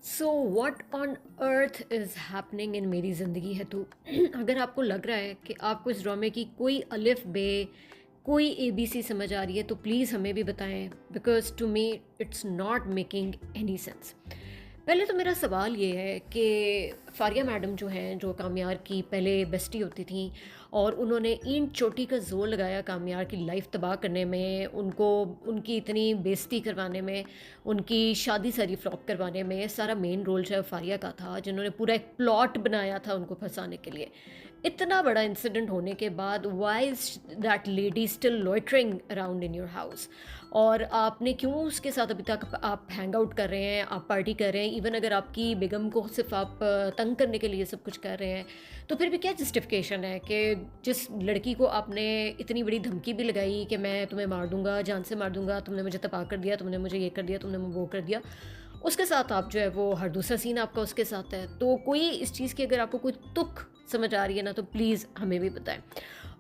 So what on earth is happening in मेरी ज़िंदगी है तो अगर आपको लग रहा है कि आपको इस ड्रामे की कोई अलिफ बे कोई ABC समझ आ रही है तो प्लीज़ हमें भी बताएं, because to me it's not making any sense. पहले तो मेरा सवाल ये है कि फारिया मैडम जो हैं, जो कामयार की पहले बेस्टी होती थी, और उन्होंने ईंट चोटी का जोर लगाया कामयार की लाइफ तबाह करने में, उनको उनकी इतनी बेइज्जती करवाने में, उनकी शादी सारी फ्लॉप करवाने में। सारा मेन रोल जो है फारिया का था, जिन्होंने पूरा एक प्लॉट बनाया था उनको फंसाने के लिए। इतना बड़ा इंसिडेंट होने के बाद why is that lady still loitering around in your house? और आपने क्यों उसके साथ अभी तक आप हैंग आउट कर रहे हैं, आप पार्टी कर रहे हैं? इवन अगर आपकी बेगम को सिर्फ आप तंग करने के लिए सब कुछ कर रहे हैं, तो फिर भी क्या जस्टिफिकेशन है कि जिस लड़की को आपने इतनी बड़ी धमकी भी लगाई कि मैं तुम्हें मार दूंगा, जान से मार दूंगा, तुमने मुझे तपा कर दिया, तुमने मुझे ये कर दिया, तुमने वो कर दिया, उसके साथ आप जो है वो हर दूसरा सीन आपका उसके साथ है। तो कोई इस चीज़ की अगर आपको कोई तुक समझ आ रही है ना, तो प्लीज़ हमें भी बताएं।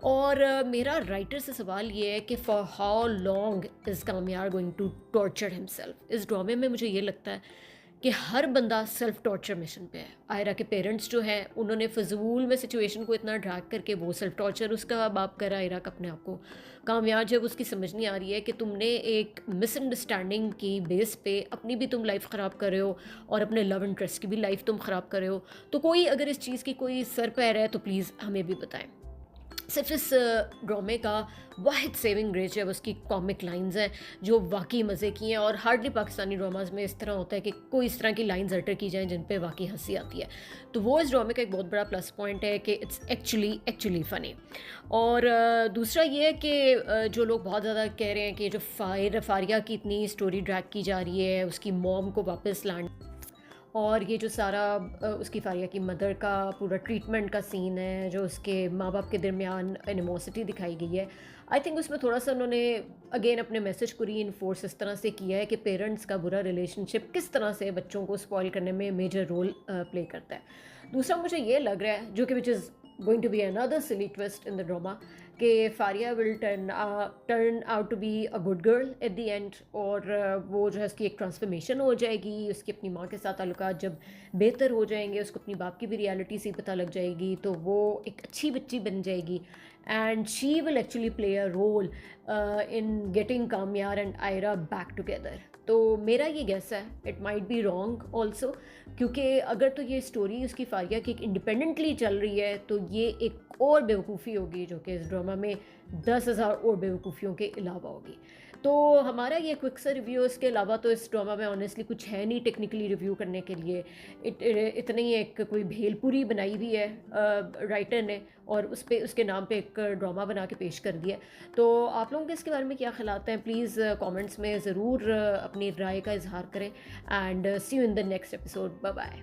और मेरा राइटर से सवाल ये है कि for how long is Kamyar going to torture himself? इस ड्रामे में मुझे ये लगता है कि हर बंदा सेल्फ टॉर्चर मिशन पे है। आयरा के पेरेंट्स जो हैं, उन्होंने फजूल में सिचुएशन को इतना ड्रैग करके वो सेल्फ टॉर्चर उसका बाप करा आयरा का अपने आप को। कामयाब जब उसकी समझ नहीं आ रही है कि तुमने एक मिसअंडरस्टैंडिंग की बेस पे अपनी भी तुम लाइफ ख़राब कर रहे हो और अपने लव इंटरेस्ट की भी लाइफ तुम ख़राब कर रहे हो, तो कोई अगर इस चीज़ की कोई सर पैर है तो प्लीज़ हमें भी बताएं। सिर्फ इस ड्रामे का वाहिद सेविंग ग्रेस है उसकी कॉमिक लाइंस हैं, जो वाकई मज़े की हैं। और हार्डली पाकिस्तानी ड्रामाज में इस तरह होता है कि कोई इस तरह की लाइंस अटर की जाएं जिन पे वाकई हंसी आती है। तो वो इस ड्रामे का एक बहुत बड़ा प्लस पॉइंट है कि इट्स एक्चुअली फ़नी। और दूसरा ये है कि जो लोग बहुत ज़्यादा कह रहे हैं कि जो फारिया की इतनी स्टोरी ड्रैग की जा रही है, उसकी मॉम को वापस लाने, और ये जो सारा उसकी फारिया की मदर का पूरा ट्रीटमेंट का सीन है, जो उसके माँ बाप के दरमियान एनिमोसिटी दिखाई गई है, आई थिंक उसमें थोड़ा सा उन्होंने अगेन अपने मैसेज को री इन्फोर्स इस तरह से किया है कि पेरेंट्स का बुरा रिलेशनशिप किस तरह से बच्चों को स्पॉइल करने में मेजर रोल प्ले करता है। दूसरा मुझे ये लग रहा है, जो कि which is going to be another silly twist in the drama, कि Faria will turn out to be a good girl at the end. और वो जो है उसकी एक ट्रांसफॉर्मेशन हो जाएगी, उसकी अपनी माँ के साथ ताल्लुकात जब बेहतर हो जाएंगे, उसको अपनी बाप की भी रियलिटी से पता लग जाएगी, तो वो एक अच्छी बच्ची बन जाएगी, and she will actually play a role in getting Kamyar and Ayra back together. तो मेरा ये गेस है, it might be wrong also, क्योंकि अगर तो ये स्टोरी उसकी फारिया की एक इंडिपेंडेंटली चल रही है, तो ये एक और बेवकूफ़ी होगी जो कि इस ड्रामा में 10,000 और बेवकूफ़ियों के अलावा होगी। तो हमारा ये क्विक सा रिव्यू, इसके अलावा तो इस ड्रामा में ऑनेस्टली कुछ है नहीं टेक्निकली रिव्यू करने के लिए। इतनी एक कोई भेलपुरी बनाई हुई है राइटर ने, और उस पे उसके नाम पे एक ड्रामा बना के पेश कर दिया। तो आप लोगों के इसके बारे में क्या ख्यालात हैं? प्लीज़ कमेंट्स में ज़रूर अपनी राय का इजहार करें, and see you in the next episode. Bye bye.